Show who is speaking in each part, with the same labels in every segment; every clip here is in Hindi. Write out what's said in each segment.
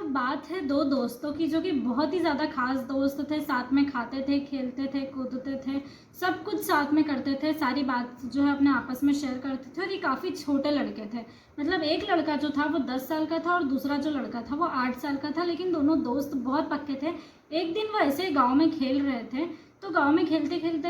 Speaker 1: बात है दो दोस्तों की जो कि बहुत ही ज़्यादा खास दोस्त थे, साथ में खाते थे, खेलते थे, कूदते थे, सब कुछ साथ में करते थे, सारी बात जो है अपने आपस में शेयर करते थे। और ये काफ़ी छोटे लड़के थे, मतलब एक लड़का जो था वो 10 साल का था और दूसरा जो लड़का था वो 8 साल का था, लेकिन दोनों दोस्त बहुत पक्के थे। एक दिन वो ऐसे गाँव में खेल रहे थे, तो गाँव में खेलते खेलते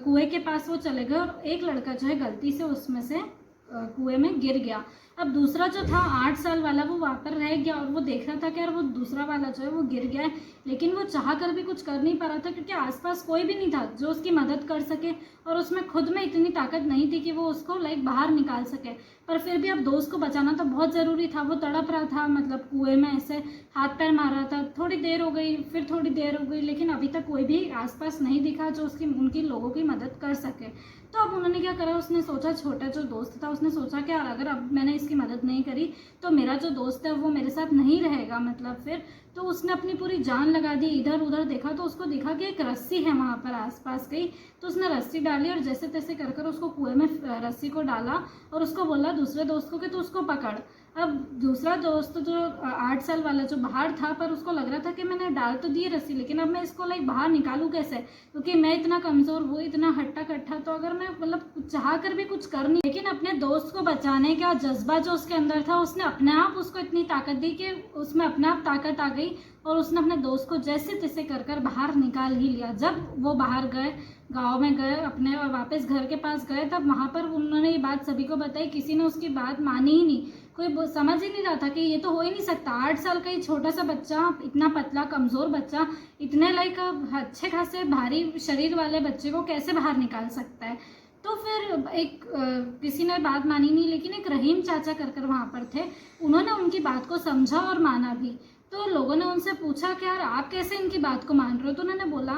Speaker 1: कुएँ के पास वो चले गए और एक लड़का जो है गलती से उसमें से कुएं में गिर गया। अब दूसरा जो था 8 साल वाला वो वहाँ पर रह गया और वो देख रहा था कि यार वो दूसरा वाला जो है वो गिर गया है, लेकिन वो चाह कर भी कुछ कर नहीं पा रहा था क्योंकि आसपास कोई भी नहीं था जो उसकी मदद कर सके और उसमें खुद में इतनी ताकत नहीं थी कि वो उसको बाहर निकाल सके। पर फिर भी अब दोस्त को बचाना तो बहुत ज़रूरी था। वो तड़प रहा था, मतलब कुएं में ऐसे हाथ पैर मार रहा था। थोड़ी देर हो गई, फिर थोड़ी देर हो गई, लेकिन अभी तक कोई भी आसपास नहीं दिखा जो उनकी लोगों की मदद कर सके। तो अब उन्होंने क्या करा, उसने सोचा, छोटा जो दोस्त था उसने सोचा कि यार अगर अब मैंने इसकी मदद नहीं करी तो मेरा जो दोस्त है वो मेरे साथ नहीं रहेगा, मतलब फिर। तो उसने अपनी पूरी जान लगा दी। इधर उधर देखा तो उसको दिखा कि एक रस्सी है वहाँ पर आसपास कहीं, तो उसने रस्सी डाली और जैसे तैसे कर कर उसको कुएं में रस्सी को डाला और उसको बोला दूसरे दोस्त को कि तू उसको पकड़। अब दूसरा दोस्त जो 8 साल वाला जो बाहर था, पर उसको लग रहा था कि मैंने डाल तो दी रस्सी, लेकिन अब मैं इसको बाहर निकालूं कैसे, क्योंकि मैं इतना कमज़ोर, वो इतना हट्टा कट्टा, तो अगर मैं चाह कर भी कुछ कर नहीं। लेकिन अपने दोस्त को बचाने का जज्बा जो उसके अंदर था, उसने अपने आप उसको इतनी ताकत दी कि उसमें अपने आप ताकत आ गई और उसने अपने दोस्त को जैसे तैसे कर कर बाहर निकाल ही लिया। जब वो बाहर गए, गांव में गए अपने और वापस घर के पास गए, तब वहाँ पर उन्होंने ये बात सभी को बताई। किसी ने उसकी बात मानी ही नहीं, कोई समझ ही नहीं रहा था कि ये तो हो ही नहीं सकता। 8 साल का ही छोटा सा बच्चा, इतना पतला कमज़ोर बच्चा, इतने अच्छे खासे भारी शरीर वाले बच्चे को कैसे बाहर निकाल सकता है। तो फिर किसी ने बात मानी नहीं, लेकिन एक रहीम चाचा कर वहाँ पर थे, उन्होंने उनकी बात को समझा और माना भी। तो लोगों ने उनसे पूछा कि यार आप कैसे इनकी बात को मान रहे हो, तो उन्होंने बोला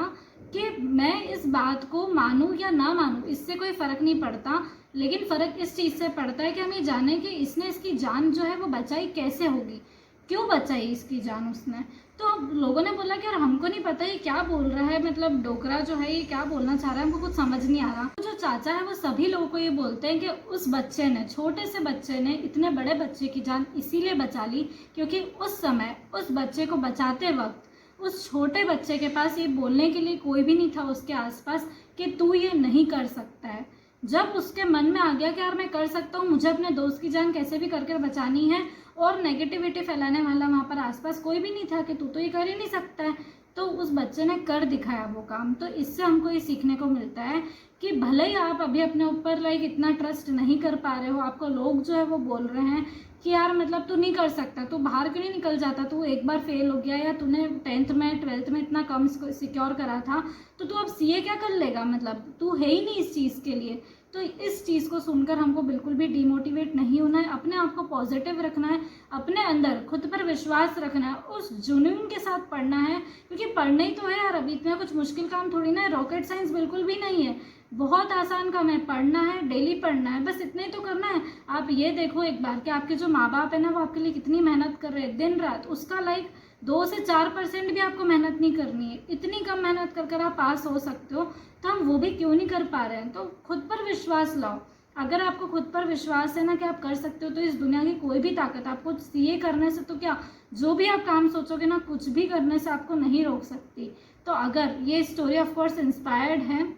Speaker 1: कि मैं इस बात को मानूं या ना मानूं इससे कोई फ़र्क नहीं पड़ता, लेकिन फ़र्क इस चीज़ से पड़ता है कि हम ये जानें कि इसने इसकी जान जो है वो बचाई कैसे होगी, क्यों बचाई इसकी जान उसने। तो लोगों ने बोला कि यार हमको नहीं पता ये क्या बोल रहा है, मतलब डोकरा जो है ये क्या बोलना चाह रहा है, हमको कुछ समझ नहीं आ रहा। तो जो चाचा है वो सभी लोगों को ये बोलते हैं कि उस बच्चे ने, छोटे से बच्चे ने इतने बड़े बच्चे की जान इसीलिए बचा ली क्योंकि उस समय उस बच्चे को बचाते वक्त उस छोटे बच्चे के पास ये बोलने के लिए कोई भी नहीं था उसके आसपास कि तू ये नहीं कर सकता है। जब उसके मन में आ गया कि यार मैं कर सकता हूँ, मुझे अपने दोस्त की जान कैसे भी करके बचानी है, और नेगेटिविटी फैलाने वाला वहाँ पर आसपास कोई भी नहीं था कि तू तो ये कर ही नहीं सकता है, तो उस बच्चे ने कर दिखाया वो काम। तो इससे हमको ये सीखने को मिलता है कि भले ही आप अभी अपने ऊपर इतना ट्रस्ट नहीं कर पा रहे हो, आपको लोग जो है वो बोल रहे हैं कि यार मतलब तू नहीं कर सकता, तू बाहर क्यों नहीं निकल जाता, तू एक बार फेल हो गया या तूने 10th में 12th में इतना कम सिक्योर करा था, तो तू अब सीए क्या कर लेगा, मतलब तू है ही नहीं इस चीज़ के लिए। तो इस चीज़ को सुनकर हमको बिल्कुल भी डिमोटिवेट नहीं होना है, अपने आप को पॉजिटिव रखना है, अपने अंदर खुद पर विश्वास रखना है, उस जुनून के साथ पढ़ना है, क्योंकि पढ़ना ही तो है यार, अभी इतना कुछ मुश्किल काम थोड़ी ना है, रॉकेट साइंस बिल्कुल भी नहीं है, बहुत आसान काम है। पढ़ना है, डेली पढ़ना है, बस इतना ही तो करना है। आप ये देखो एक बार कि आपके जो माँ बाप है ना वो आपके लिए कितनी मेहनत कर रहे हैं दिन रात, उसका 2 से 4% भी आपको मेहनत नहीं करनी है। इतनी कम मेहनत कर कर आप पास हो सकते हो, तो हम वो भी क्यों नहीं कर पा रहे हैं। तो खुद पर विश्वास लाओ। अगर आपको खुद पर विश्वास है ना कि आप कर सकते हो, तो इस दुनिया की कोई भी ताकत आपको सीए करने से, तो क्या जो भी आप काम सोचोगे ना, कुछ भी करने से आपको नहीं रोक सकती। तो अगर ये स्टोरी ऑफ कोर्स इंस्पायर्ड है,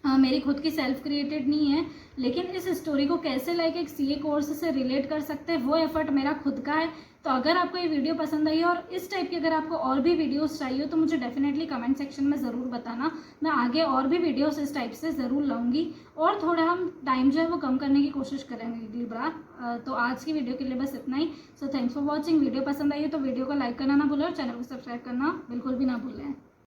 Speaker 1: मेरी खुद की सेल्फ क्रिएटेड नहीं है, लेकिन इस स्टोरी को कैसे एक सीए कोर्स से रिलेट कर सकते हैं वो एफर्ट मेरा खुद का है। तो अगर आपको ये वीडियो पसंद आई और इस टाइप की अगर आपको और भी वीडियोस चाहिए तो मुझे डेफिनेटली कमेंट सेक्शन में ज़रूर बताना। मैं आगे और भी वीडियोस इस टाइप से ज़रूर लाऊंगी और थोड़ा हम टाइम जो है वो कम करने की कोशिश करेंगे अगली बार। तो आज की वीडियो के लिए बस इतना ही। So thanks for watching. Video पसंद आई है तो वीडियो को लाइक करना ना भूलें और चैनल को सब्सक्राइब करना बिल्कुल भी ना भूलें।